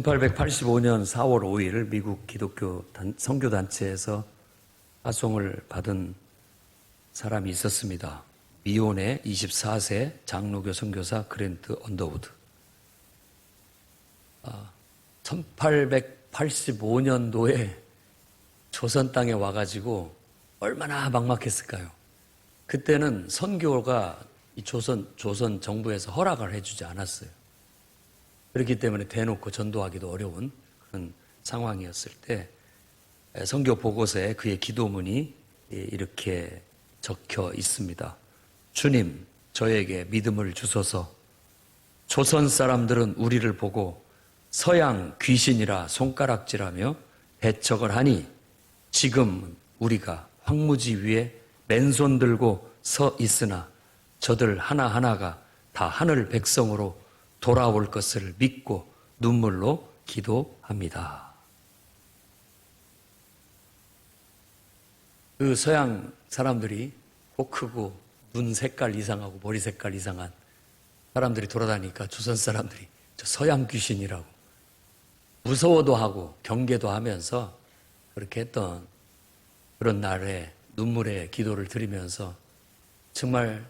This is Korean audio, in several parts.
1885년 4월 5일 미국 기독교 선교단체에서 파송을 받은 사람이 있었습니다. 미혼의 24세 장로교 선교사 그랜트 언더우드. 1885년도에 조선 땅에 와가지고 얼마나 막막했을까요? 그때는 선교가 이 조선 정부에서 허락을 해주지 않았어요. 그렇기 때문에 대놓고 전도하기도 어려운 그런 상황이었을 때 선교 보고서에 그의 기도문이 이렇게 적혀 있습니다. 주님, 저에게 믿음을 주소서. 조선 사람들은 우리를 보고 서양 귀신이라 손가락질하며 배척을 하니 지금 우리가 황무지 위에 맨손 들고 서 있으나 저들 하나하나가 다 하늘 백성으로 돌아올 것을 믿고 눈물로 기도합니다. 그 서양 사람들이 코 크고 눈 색깔 이상하고 머리 색깔 이상한 사람들이 돌아다니니까 조선 사람들이 저 서양 귀신이라고 무서워도 하고 경계도 하면서 그렇게 했던 그런 날에 눈물의 기도를 드리면서 정말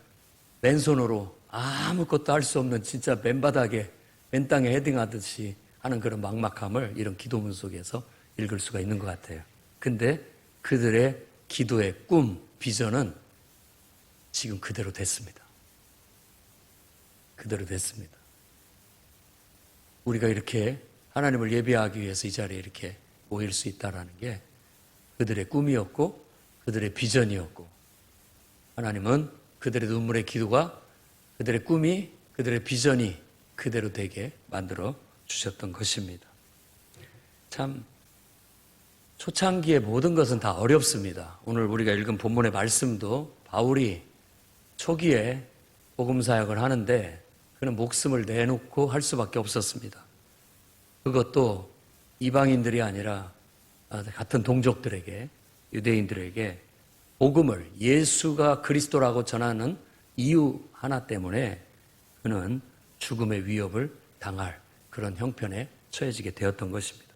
맨손으로 아무것도 할 수 없는 진짜 맨바닥에 맨땅에 헤딩하듯이 하는 그런 막막함을 이런 기도문 속에서 읽을 수가 있는 것 같아요. 근데 그들의 기도의 꿈, 비전은 지금 그대로 됐습니다. 그대로 됐습니다. 우리가 이렇게 하나님을 예배하기 위해서 이 자리에 이렇게 모일 수 있다는 게 그들의 꿈이었고 그들의 비전이었고 하나님은 그들의 눈물의 기도가 그들의 꿈이 그들의 비전이 그대로 되게 만들어 주셨던 것입니다. 참 초창기의 모든 것은 다 어렵습니다. 오늘 우리가 읽은 본문의 말씀도 바울이 초기에 복음 사역을 하는데 그는 목숨을 내놓고 할 수밖에 없었습니다. 그것도 이방인들이 아니라 같은 동족들에게 유대인들에게 복음을 예수가 그리스도라고 전하는 이유 하나 때문에 그는 죽음의 위협을 당할 그런 형편에 처해지게 되었던 것입니다.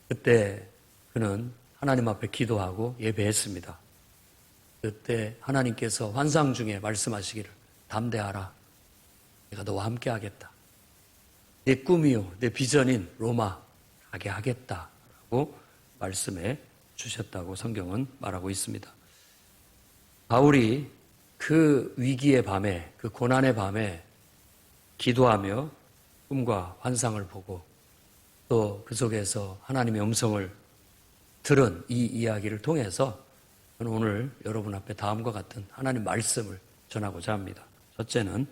그때 그는 하나님 앞에 기도하고 예배했습니다. 그때 하나님께서 환상 중에 말씀하시기를 담대하라. 내가 너와 함께 하겠다. 내 꿈이요 내 비전인 로마 가게 하겠다라고 말씀해 주셨다고 성경은 말하고 있습니다. 바울이 그 위기의 밤에 그 고난의 밤에 기도하며 꿈과 환상을 보고 또 그 속에서 하나님의 음성을 들은 이 이야기를 통해서 저는 오늘 여러분 앞에 다음과 같은 하나님 말씀을 전하고자 합니다. 첫째는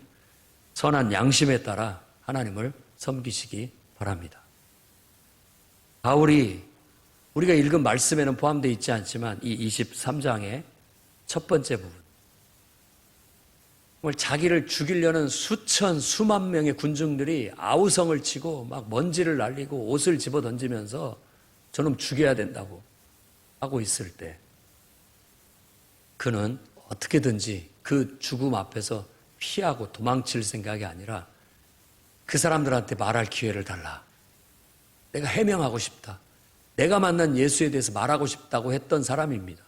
선한 양심에 따라 하나님을 섬기시기 바랍니다. 바울이 우리가 읽은 말씀에는 포함되어 있지 않지만 이 23장의 첫 번째 부분 정말 자기를 죽이려는 수만 명의 군중들이 아우성을 치고 막 먼지를 날리고 옷을 집어던지면서 저놈 죽여야 된다고 하고 있을 때 그는 어떻게든지 그 죽음 앞에서 피하고 도망칠 생각이 아니라 그 사람들한테 말할 기회를 달라. 내가 해명하고 싶다. 내가 만난 예수에 대해서 말하고 싶다고 했던 사람입니다.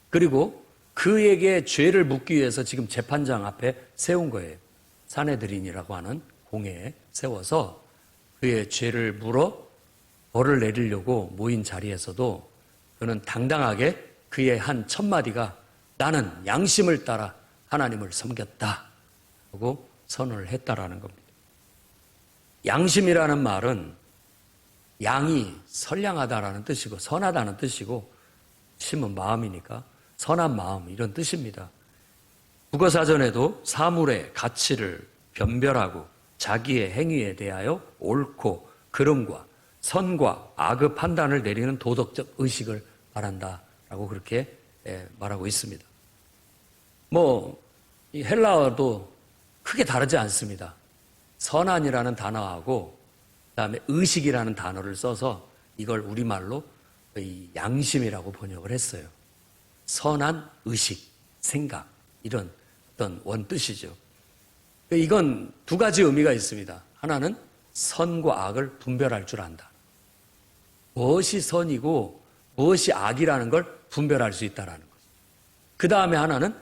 그리고 그에게 죄를 묻기 위해서 지금 재판장 앞에 세운 거예요. 사내들인이라고 하는 공회에 세워서 그의 죄를 물어 벌을 내리려고 모인 자리에서도 그는 당당하게 그의 한 첫마디가 나는 양심을 따라 하나님을 섬겼다 하고 선언을 했다라는 겁니다. 양심이라는 말은 양이 선량하다라는 뜻이고 선하다는 뜻이고 심은 마음이니까 선한 마음 이런 뜻입니다. 국어사전에도 사물의 가치를 변별하고 자기의 행위에 대하여 옳고 그름과 선과 악의 판단을 내리는 도덕적 의식을 말한다라고 그렇게 말하고 있습니다. 이 헬라어도 크게 다르지 않습니다. 선한이라는 단어하고 그다음에 의식이라는 단어를 써서 이걸 우리말로 양심이라고 번역을 했어요. 선한 의식, 생각 이런 어떤 원뜻이죠. 이건 두 가지 의미가 있습니다. 하나는 선과 악을 분별할 줄 안다. 무엇이 선이고 무엇이 악이라는 걸 분별할 수 있다는 거죠. 그 다음에 하나는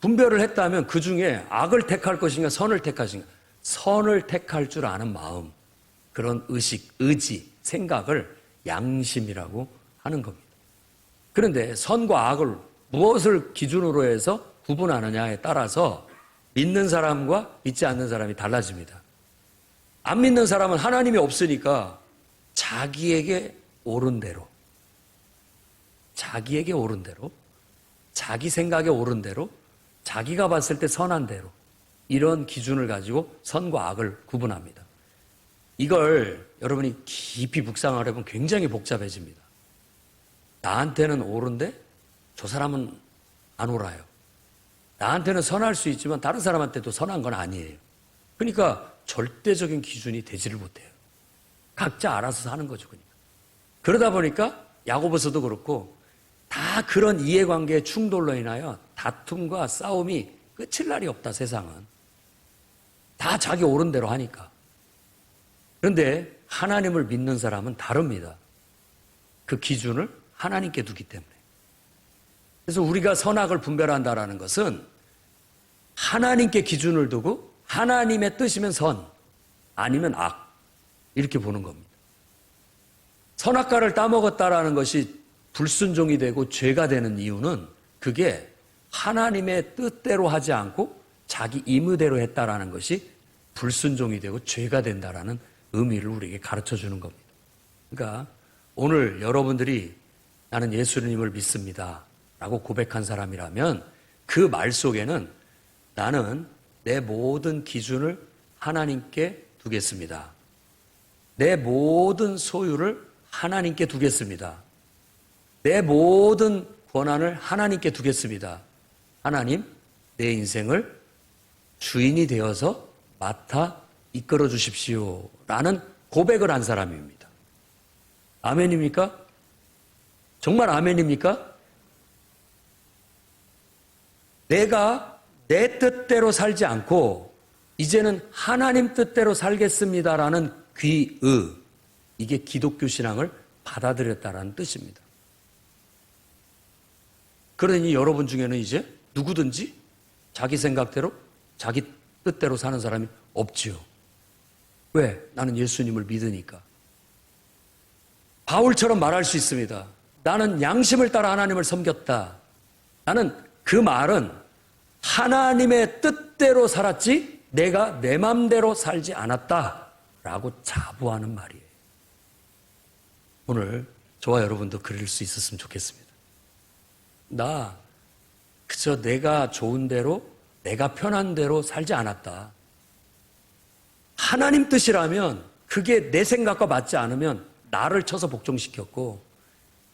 분별을 했다면 그 중에 악을 택할 것인가 선을 택할 것인가, 선을 택할 줄 아는 마음, 그런 의식, 의지, 생각을 양심이라고 하는 겁니다. 그런데 선과 악을 무엇을 기준으로 해서 구분하느냐에 따라서 믿는 사람과 믿지 않는 사람이 달라집니다. 안 믿는 사람은 하나님이 없으니까 자기에게 옳은 대로, 자기에게 옳은 대로, 자기 생각에 옳은 대로, 자기가 봤을 때 선한 대로, 이런 기준을 가지고 선과 악을 구분합니다. 이걸 여러분이 깊이 묵상을 해보면 굉장히 복잡해집니다. 나한테는 옳은데 저 사람은 안 옳아요. 나한테는 선할 수 있지만 다른 사람한테도 선한 건 아니에요. 그러니까 절대적인 기준이 되지를 못해요. 각자 알아서 사는 거죠. 그러다 보니까 야고보서도 그렇고 다 그런 이해관계의 충돌로 인하여 다툼과 싸움이 끝일 날이 없다. 세상은 다 자기 옳은 대로 하니까. 그런데 하나님을 믿는 사람은 다릅니다. 그 기준을 하나님께 두기 때문에. 그래서 우리가 선악을 분별한다라는 것은 하나님께 기준을 두고 하나님의 뜻이면 선, 아니면 악, 이렇게 보는 겁니다. 선악과를 따먹었다라는 것이 불순종이 되고 죄가 되는 이유는 그게 하나님의 뜻대로 하지 않고 자기 임의대로 했다라는 것이 불순종이 되고 죄가 된다라는 의미를 우리에게 가르쳐 주는 겁니다. 그러니까 오늘 여러분들이 나는 예수님을 믿습니다 라고 고백한 사람이라면 그 말 속에는 나는 내 모든 기준을 하나님께 두겠습니다. 내 모든 소유를 하나님께 두겠습니다. 내 모든 권한을 하나님께 두겠습니다. 하나님, 내 인생을 주인이 되어서 맡아 이끌어 주십시오 라는 고백을 한 사람입니다. 아멘입니까? 정말 아멘입니까? 내가 내 뜻대로 살지 않고 이제는 하나님 뜻대로 살겠습니다라는 귀의, 이게 기독교 신앙을 받아들였다라는 뜻입니다. 그러니 여러분 중에는 이제 누구든지 자기 생각대로 자기 뜻대로 사는 사람이 없지요. 왜? 나는 예수님을 믿으니까. 바울처럼 말할 수 있습니다. 나는 양심을 따라 하나님을 섬겼다. 나는 그 말은 하나님의 뜻대로 살았지 내가 내 맘대로 살지 않았다라고 자부하는 말이에요. 오늘 저와 여러분도 그럴 수 있었으면 좋겠습니다. 나 그저 내가 좋은 대로 내가 편한 대로 살지 않았다. 하나님 뜻이라면 그게 내 생각과 맞지 않으면 나를 쳐서 복종시켰고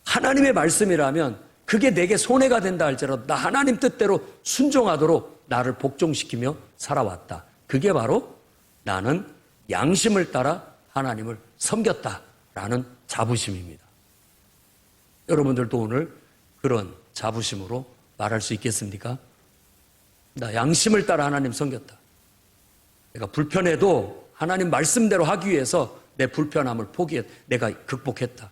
하나님의 말씀이라면 그게 내게 손해가 된다 할지라도 나 하나님 뜻대로 순종하도록 나를 복종시키며 살아왔다. 그게 바로 나는 양심을 따라 하나님을 섬겼다라는 자부심입니다. 여러분들도 오늘 그런 자부심으로 말할 수 있겠습니까? 나 양심을 따라 하나님 섬겼다. 내가 불편해도 하나님 말씀대로 하기 위해서 내 불편함을 내가 극복했다.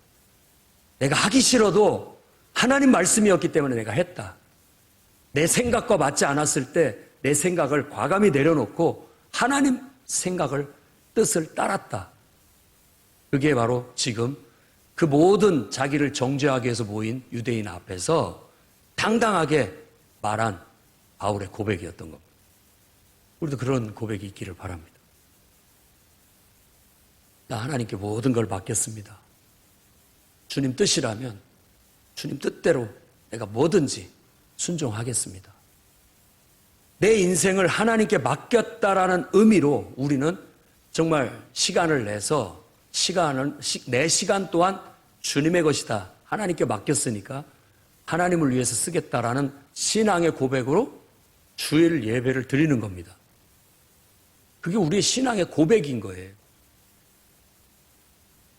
내가 하기 싫어도 하나님 말씀이었기 때문에 내가 했다. 내 생각과 맞지 않았을 때 내 생각을 과감히 내려놓고 하나님 생각을, 뜻을 따랐다. 그게 바로 지금 그 모든 자기를 정죄하기 위해서 모인 유대인 앞에서 당당하게 말한 바울의 고백이었던 겁니다. 우리도 그런 고백이 있기를 바랍니다. 나 하나님께 모든 걸 맡겼습니다. 주님 뜻이라면 주님 뜻대로 내가 뭐든지 순종하겠습니다. 내 인생을 하나님께 맡겼다라는 의미로 우리는 정말 시간을 내서 내 시간 또한 주님의 것이다. 하나님께 맡겼으니까 하나님을 위해서 쓰겠다라는 신앙의 고백으로 주일 예배를 드리는 겁니다. 그게 우리의 신앙의 고백인 거예요.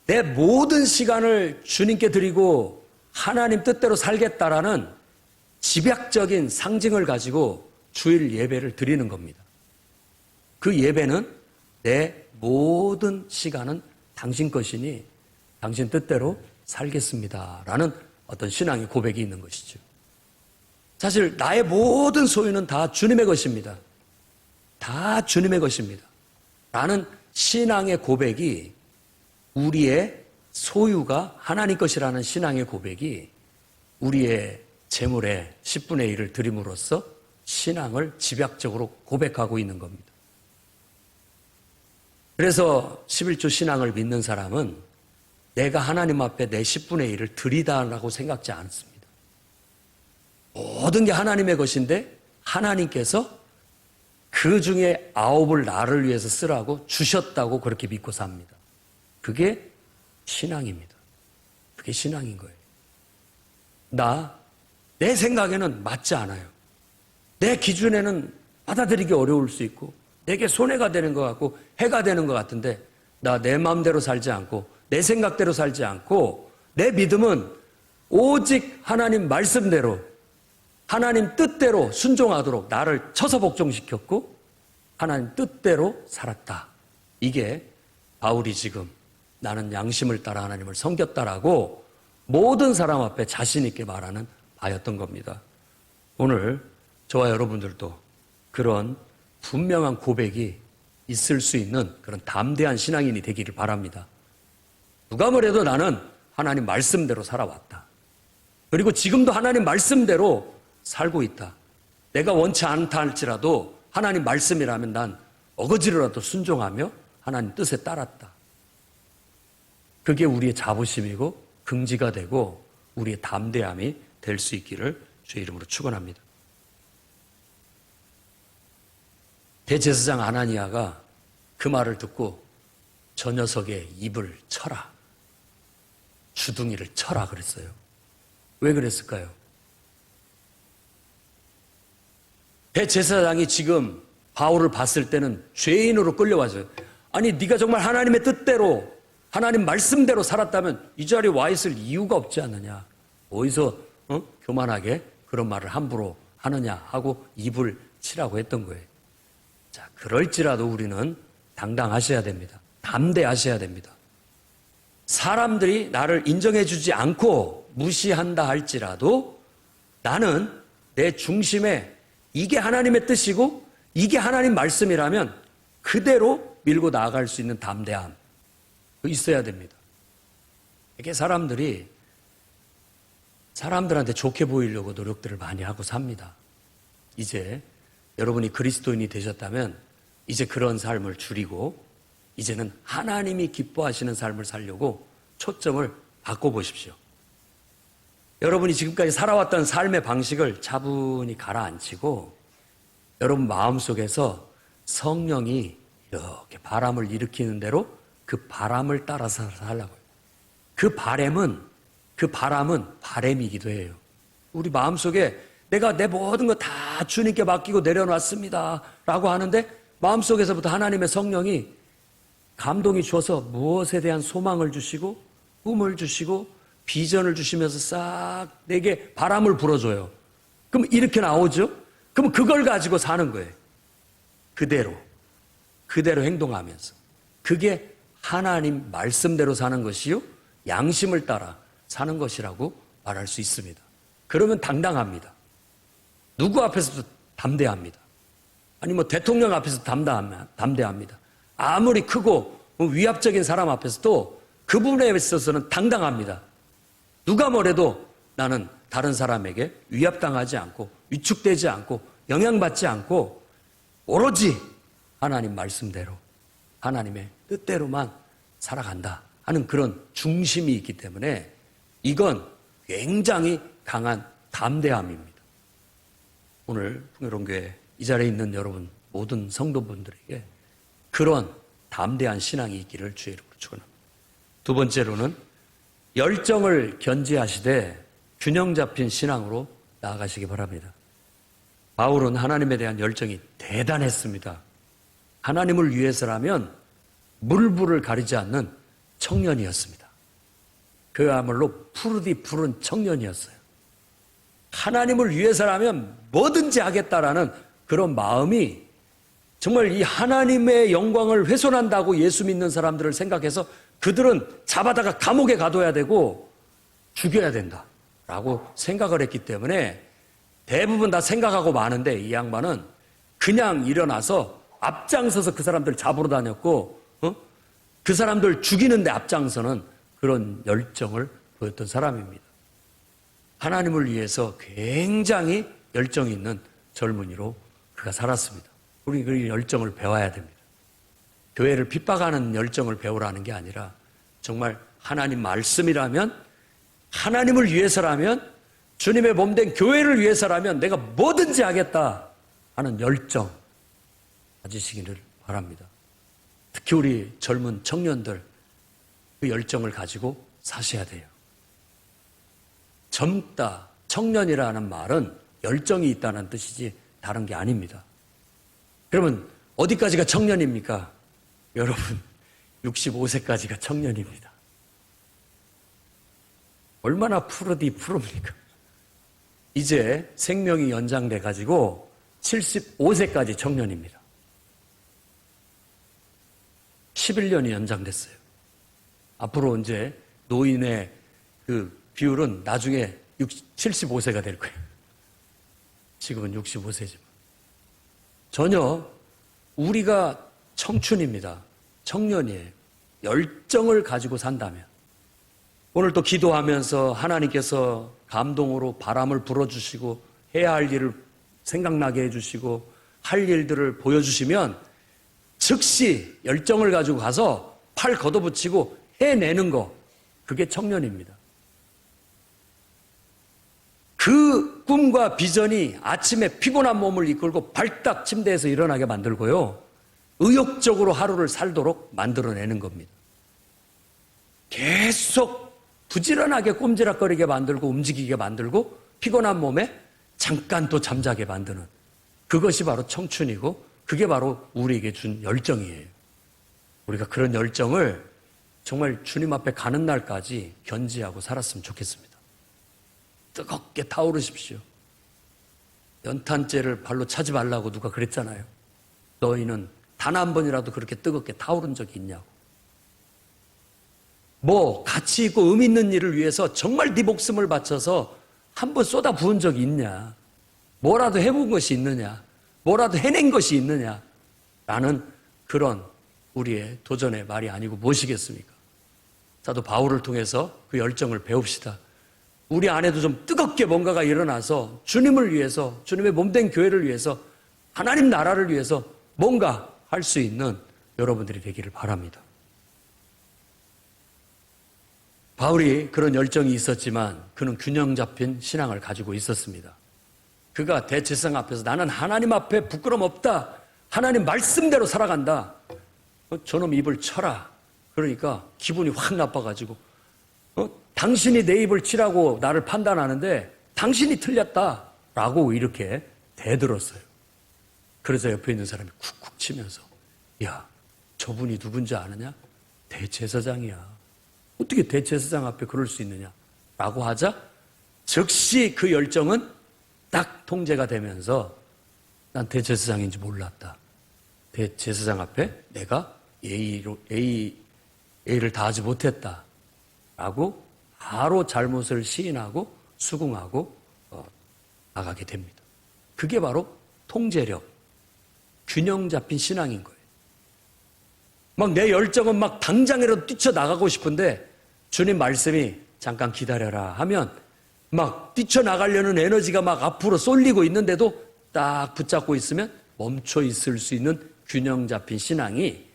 내 모든 시간을 주님께 드리고 하나님 뜻대로 살겠다라는 집약적인 상징을 가지고 주일 예배를 드리는 겁니다. 그 예배는 내 모든 시간은 당신 것이니 당신 뜻대로 살겠습니다. 라는 어떤 신앙의 고백이 있는 것이죠. 사실 나의 모든 소유는 다 주님의 것입니다. 다 주님의 것입니다. 라는 신앙의 고백이, 우리의 소유가 하나님 것이라는 신앙의 고백이 우리의 재물의 10분의 1을 드림으로써 신앙을 집약적으로 고백하고 있는 겁니다. 그래서 11조 신앙을 믿는 사람은 내가 하나님 앞에 내 10분의 1을 드리다라고 생각지 않습니다. 모든 게 하나님의 것인데 하나님께서 그 중에 9을 나를 위해서 쓰라고 주셨다고 그렇게 믿고 삽니다. 그게 신앙입니다. 그게 신앙인 거예요. 내 생각에는 맞지 않아요. 내 기준에는 받아들이기 어려울 수 있고 내게 손해가 되는 것 같고 해가 되는 것 같은데 나 내 마음대로 살지 않고 내 생각대로 살지 않고 내 믿음은 오직 하나님 말씀대로 하나님 뜻대로 순종하도록 나를 쳐서 복종시켰고 하나님 뜻대로 살았다. 이게 바울이 지금 나는 양심을 따라 하나님을 섬겼다라고 모든 사람 앞에 자신 있게 말하는 바였던 겁니다. 오늘 저와 여러분들도 그런 분명한 고백이 있을 수 있는 그런 담대한 신앙인이 되기를 바랍니다. 누가 뭐래도 나는 하나님 말씀대로 살아왔다. 그리고 지금도 하나님 말씀대로 살고 있다. 내가 원치 않다 할지라도 하나님 말씀이라면 난 어거지로라도 순종하며 하나님 뜻에 따랐다. 그게 우리의 자부심이고 긍지가 되고 우리의 담대함이 될 수 있기를 주의 이름으로 축원합니다. 대제사장 아나니아가 그 말을 듣고 저 녀석의 입을 쳐라. 주둥이를 쳐라 그랬어요. 왜 그랬을까요? 대제사장이 지금 바울을 봤을 때는 죄인으로 끌려와서요. 아니 네가 정말 하나님의 뜻대로 하나님 말씀대로 살았다면 이 자리에 와 있을 이유가 없지 않느냐. 어디서 교만하게 그런 말을 함부로 하느냐 하고 입을 치라고 했던 거예요. 자, 그럴지라도 우리는 당당하셔야 됩니다. 담대하셔야 됩니다. 사람들이 나를 인정해 주지 않고 무시한다 할지라도 나는 내 중심에 이게 하나님의 뜻이고 이게 하나님 말씀이라면 그대로 밀고 나아갈 수 있는 담대함 있어야 됩니다. 이게 사람들한테 좋게 보이려고 노력들을 많이 하고 삽니다. 이제 여러분이 그리스도인이 되셨다면 이제 그런 삶을 줄이고 이제는 하나님이 기뻐하시는 삶을 살려고 초점을 바꿔보십시오. 여러분이 지금까지 살아왔던 삶의 방식을 차분히 가라앉히고 여러분 마음속에서 성령이 이렇게 바람을 일으키는 대로 그 바람을 따라서 살라고요. 그 바람은 바램이기도 해요. 우리 마음속에 내가 내 모든 거 다 주님께 맡기고 내려놨습니다 라고 하는데 마음속에서부터 하나님의 성령이 감동이 주어서 무엇에 대한 소망을 주시고 꿈을 주시고 비전을 주시면서 싹 내게 바람을 불어줘요. 그럼 이렇게 나오죠? 그럼 그걸 가지고 사는 거예요. 그대로 행동하면서. 그게 하나님 말씀대로 사는 것이요 양심을 따라 사는 것이라고 말할 수 있습니다. 그러면 당당합니다. 누구 앞에서도 담대합니다. 아니 대통령 앞에서 담대합니다. 아무리 크고 위압적인 사람 앞에서도 그 부분에 있어서는 당당합니다. 누가 뭐래도 나는 다른 사람에게 위압당하지 않고 위축되지 않고 영향받지 않고 오로지 하나님 말씀대로 하나님의 뜻대로만 살아간다 하는 그런 중심이 있기 때문에 이건 굉장히 강한 담대함입니다. 오늘 풍요로운교회 이 자리에 있는 여러분 모든 성도분들에게 그런 담대한 신앙이 있기를 주의 이름으로 축원합니다. 두 번째로는 열정을 견지하시되 균형 잡힌 신앙으로 나아가시기 바랍니다. 바울은 하나님에 대한 열정이 대단했습니다. 하나님을 위해서라면 물불을 가리지 않는 청년이었습니다. 그야말로 푸르디 푸른 청년이었어요. 하나님을 위해서라면 뭐든지 하겠다라는 그런 마음이 정말 이 하나님의 영광을 훼손한다고 예수 믿는 사람들을 생각해서 그들은 잡아다가 감옥에 가둬야 되고 죽여야 된다라고 생각을 했기 때문에 대부분 다 생각하고 마는데 이 양반은 그냥 일어나서 앞장서서 그 사람들 잡으러 다녔고 그 사람들 죽이는데 앞장서는 그런 열정을 보였던 사람입니다. 하나님을 위해서 굉장히 열정이 있는 젊은이로 그가 살았습니다. 우리 그 열정을 배워야 됩니다. 교회를 핍박하는 열정을 배우라는 게 아니라 정말 하나님 말씀이라면, 하나님을 위해서라면, 주님의 몸된 교회를 위해서라면 내가 뭐든지 하겠다 하는 열정 가지시기를 바랍니다. 특히 우리 젊은 청년들 그 열정을 가지고 사셔야 돼요. 젊다, 청년이라는 말은 열정이 있다는 뜻이지 다른 게 아닙니다. 그러면 어디까지가 청년입니까? 여러분 65세까지가 청년입니다. 얼마나 푸릅니까? 이제 생명이 연장돼 가지고 75세까지 청년입니다. 11년이 연장됐어요. 앞으로 이제 노인의 그 비율은 나중에 75세가 될 거예요. 지금은 65세지만. 전혀 우리가 청춘입니다. 청년이에요. 열정을 가지고 산다면. 오늘 또 기도하면서 하나님께서 감동으로 바람을 불어주시고 해야 할 일을 생각나게 해주시고 할 일들을 보여주시면 즉시 열정을 가지고 가서 팔 걷어붙이고 해내는 거, 그게 청년입니다. 그 꿈과 비전이 아침에 피곤한 몸을 이끌고 발딱 침대에서 일어나게 만들고요, 의욕적으로 하루를 살도록 만들어내는 겁니다. 계속 부지런하게 꼼지락거리게 만들고 움직이게 만들고 피곤한 몸에 잠깐 또 잠자게 만드는, 그것이 바로 청춘이고 그게 바로 우리에게 준 열정이에요. 우리가 그런 열정을 정말 주님 앞에 가는 날까지 견지하고 살았으면 좋겠습니다. 뜨겁게 타오르십시오. 연탄재를 발로 차지 말라고 누가 그랬잖아요. 너희는 단 한 번이라도 그렇게 뜨겁게 타오른 적이 있냐고. 뭐 가치 있고 의미 있는 일을 위해서 정말 네 목숨을 바쳐서 한 번 쏟아 부은 적이 있냐? 뭐라도 해본 것이 있느냐? 뭐라도 해낸 것이 있느냐? 라는 그런 우리의 도전의 말이 아니고 무엇이겠습니까? 사도 바울을 통해서 그 열정을 배웁시다. 우리 안에도 좀 뜨겁게 뭔가가 일어나서 주님을 위해서, 주님의 몸된 교회를 위해서, 하나님 나라를 위해서 뭔가 할 수 있는 여러분들이 되기를 바랍니다. 바울이 그런 열정이 있었지만 그는 균형 잡힌 신앙을 가지고 있었습니다. 그가 대제사장 앞에서 나는 하나님 앞에 부끄럼 없다, 하나님 말씀대로 살아간다. 저놈 입을 쳐라. 그러니까 기분이 확 나빠가지고 당신이 내 입을 치라고 나를 판단하는데 당신이 틀렸다라고 이렇게 대들었어요. 그래서 옆에 있는 사람이 쿡쿡 치면서, 야, 저분이 누군지 아느냐? 대제사장이야. 어떻게 대제사장 앞에 그럴 수 있느냐? 라고 하자 즉시 그 열정은 딱 통제가 되면서 난 대제사장인지 몰랐다. 대제사장 앞에 내가 예의를 다하지 못했다. 라고 바로 잘못을 시인하고 수긍하고 나가게 됩니다. 그게 바로 통제력, 균형 잡힌 신앙인 거예요. 막 내 열정은 막 당장이라도 뛰쳐나가고 싶은데 주님 말씀이 잠깐 기다려라 하면 막 뛰쳐나가려는 에너지가 막 앞으로 쏠리고 있는데도 딱 붙잡고 있으면 멈춰 있을 수 있는 균형 잡힌 신앙이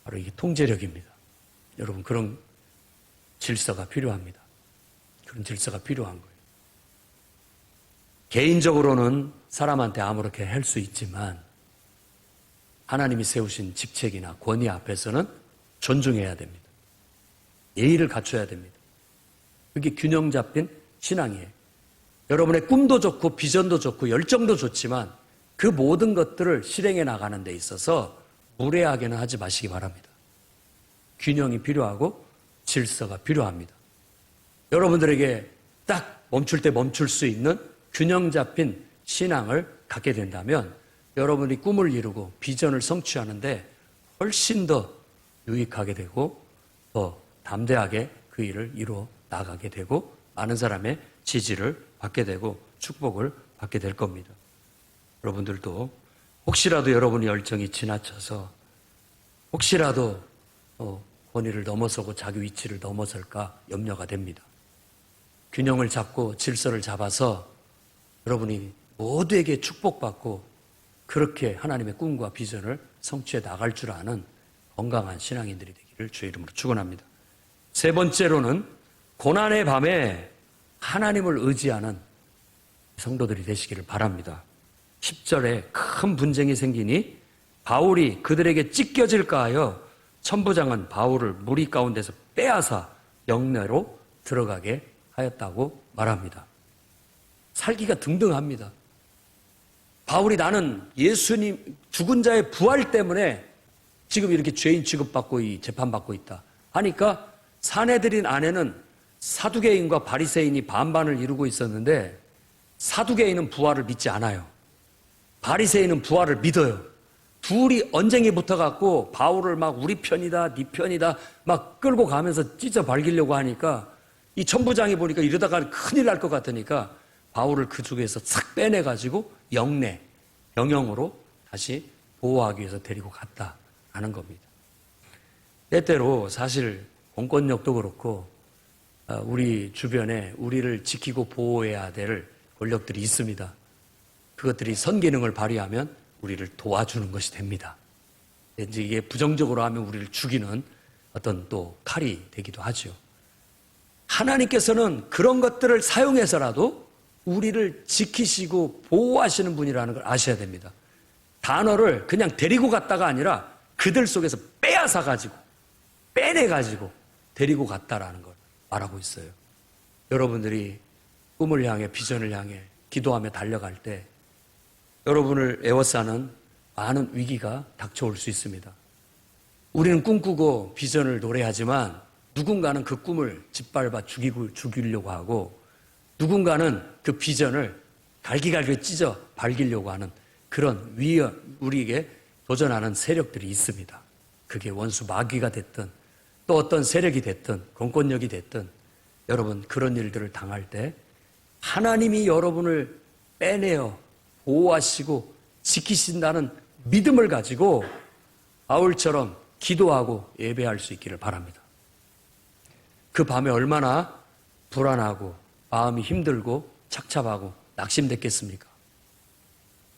바로 이게 통제력입니다. 여러분, 그런 질서가 필요합니다. 그런 질서가 필요한 거예요. 개인적으로는 사람한테 아무렇게 할 수 있지만 하나님이 세우신 직책이나 권위 앞에서는 존중해야 됩니다. 예의를 갖춰야 됩니다. 그게 균형 잡힌 신앙이에요. 여러분의 꿈도 좋고 비전도 좋고 열정도 좋지만 그 모든 것들을 실행해 나가는 데 있어서 무례하게는 하지 마시기 바랍니다. 균형이 필요하고 질서가 필요합니다. 여러분들에게 딱 멈출 때 멈출 수 있는 균형 잡힌 신앙을 갖게 된다면 여러분이 꿈을 이루고 비전을 성취하는데 훨씬 더 유익하게 되고 더 담대하게 그 일을 이루어 나가게 되고 많은 사람의 지지를 받게 되고 축복을 받게 될 겁니다. 여러분들도 혹시라도 여러분의 열정이 지나쳐서 혹시라도 권위를 넘어서고 자기 위치를 넘어설까 염려가 됩니다. 균형을 잡고 질서를 잡아서 여러분이 모두에게 축복받고 그렇게 하나님의 꿈과 비전을 성취해 나갈 줄 아는 건강한 신앙인들이 되기를 주의 이름으로 축원합니다. 세 번째로는 고난의 밤에 하나님을 의지하는 성도들이 되시기를 바랍니다. 10절에 큰 분쟁이 생기니 바울이 그들에게 찢겨질까 하여 천부장은 바울을 무리 가운데서 빼앗아 영내로 들어가게 하였다고 말합니다. 살기가 등등합니다. 바울이 나는 예수님 죽은 자의 부활 때문에 지금 이렇게 죄인 취급받고 재판받고 있다 하니까 사내들인 안에는 사두개인과 바리새인이 반반을 이루고 있었는데 사두개인은 부활을 믿지 않아요. 바리새인은 부활을 믿어요. 둘이 언쟁이 붙어갖고 바울을 막 우리 편이다 네 편이다 막 끌고 가면서 찢어 발기려고 하니까 이 천부장이 보니까 이러다가 큰일 날 것 같으니까 바울을 그 중에서 싹 빼내가지고 영내, 영영으로 다시 보호하기 위해서 데리고 갔다라는 겁니다. 때때로 사실 공권력도 그렇고 우리 주변에 우리를 지키고 보호해야 될 권력들이 있습니다. 그것들이 선기능을 발휘하면 우리를 도와주는 것이 됩니다. 이제 이게 부정적으로 하면 우리를 죽이는 어떤 또 칼이 되기도 하죠. 하나님께서는 그런 것들을 사용해서라도 우리를 지키시고 보호하시는 분이라는 걸 아셔야 됩니다. 단어를 그냥 데리고 갔다가 아니라 그들 속에서 빼앗아가지고 빼내가지고 데리고 갔다라는 걸 말하고 있어요. 여러분들이 꿈을 향해 비전을 향해 기도하며 달려갈 때 여러분을 에워싸는 많은 위기가 닥쳐올 수 있습니다. 우리는 꿈꾸고 비전을 노래하지만 누군가는 그 꿈을 짓밟아 죽이려고 하고 누군가는 그 비전을 갈기갈기 찢어 발기려고 하는 그런 우리에게 도전하는 세력들이 있습니다. 그게 원수 마귀가 됐든 또 어떤 세력이 됐든 공권력이 됐든 여러분 그런 일들을 당할 때 하나님이 여러분을 빼내어 보호하시고 지키신다는 믿음을 가지고 바울처럼 기도하고 예배할 수 있기를 바랍니다. 그 밤에 얼마나 불안하고 마음이 힘들고 착잡하고 낙심됐겠습니까?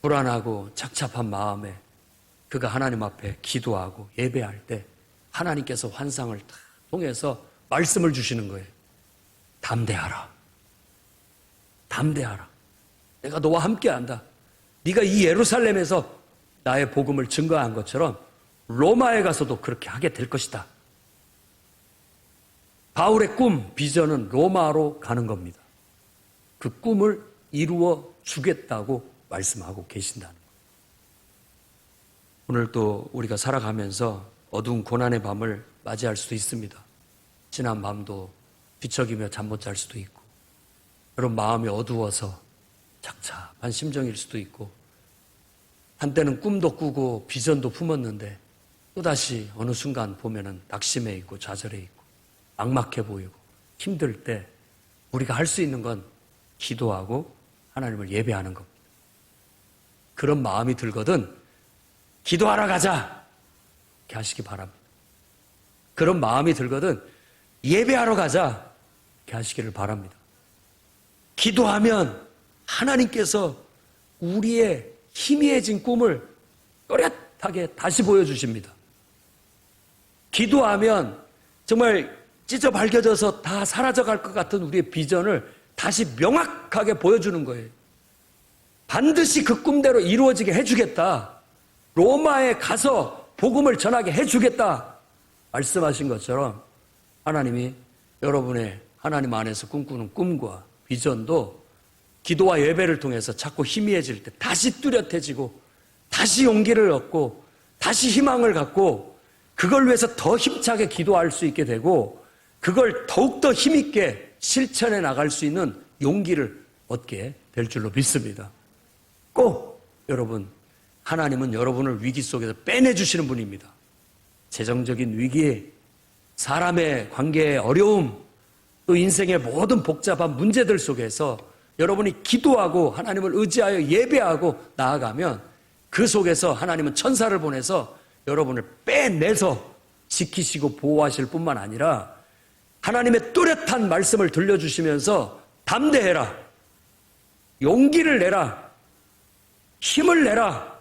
불안하고 착잡한 마음에 그가 하나님 앞에 기도하고 예배할 때 하나님께서 환상을 다 통해서 말씀을 주시는 거예요. 담대하라. 담대하라. 내가 너와 함께한다. 네가 이 예루살렘에서 나의 복음을 증거한 것처럼 로마에 가서도 그렇게 하게 될 것이다. 바울의 꿈, 비전은 로마로 가는 겁니다. 그 꿈을 이루어 주겠다고 말씀하고 계신다는 거예요. 오늘 또 우리가 살아가면서 어두운 고난의 밤을 맞이할 수도 있습니다. 지난 밤도 뒤척이며 잠 못 잘 수도 있고 여러분 마음이 어두워서 착잡한 심정일 수도 있고 한때는 꿈도 꾸고 비전도 품었는데 또다시 어느 순간 보면은 낙심해 있고 좌절해 있고 막막해 보이고 힘들 때 우리가 할 수 있는 건 기도하고 하나님을 예배하는 겁니다. 그런 마음이 들거든 기도하러 가자 이렇게 하시기 바랍니다. 그런 마음이 들거든 예배하러 가자 이렇게 하시기를 바랍니다. 기도하면 하나님께서 우리의 희미해진 꿈을 또렷하게 다시 보여주십니다. 기도하면 정말 찢어 밝혀져서 다 사라져갈 것 같은 우리의 비전을 다시 명확하게 보여주는 거예요. 반드시 그 꿈대로 이루어지게 해주겠다. 로마에 가서 복음을 전하게 해주겠다. 말씀하신 것처럼 하나님이 여러분의 하나님 안에서 꿈꾸는 꿈과 비전도 기도와 예배를 통해서 자꾸 희미해질 때 다시 뚜렷해지고 다시 용기를 얻고 다시 희망을 갖고 그걸 위해서 더 힘차게 기도할 수 있게 되고 그걸 더욱더 힘있게 실천해 나갈 수 있는 용기를 얻게 될 줄로 믿습니다. 꼭 여러분 하나님은 여러분을 위기 속에서 빼내주시는 분입니다. 재정적인 위기, 사람의 관계의 어려움, 또 인생의 모든 복잡한 문제들 속에서 여러분이 기도하고 하나님을 의지하여 예배하고 나아가면 그 속에서 하나님은 천사를 보내서 여러분을 빼내서 지키시고 보호하실 뿐만 아니라 하나님의 뚜렷한 말씀을 들려주시면서 담대해라, 용기를 내라, 힘을 내라,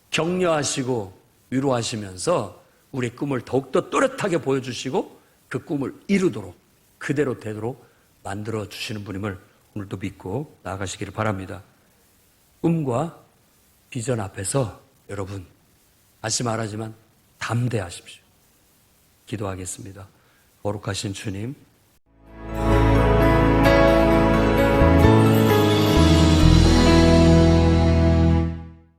격려하시고 위로하시면서 우리 꿈을 더욱더 또렷하게 보여주시고 그 꿈을 이루도록 그대로 되도록 만들어 주시는 분임을 오늘도 믿고 나아가시기를 바랍니다. 꿈과 비전 앞에서 여러분 다시 말하지만 담대하십시오. 기도하겠습니다. 거룩하신 주님,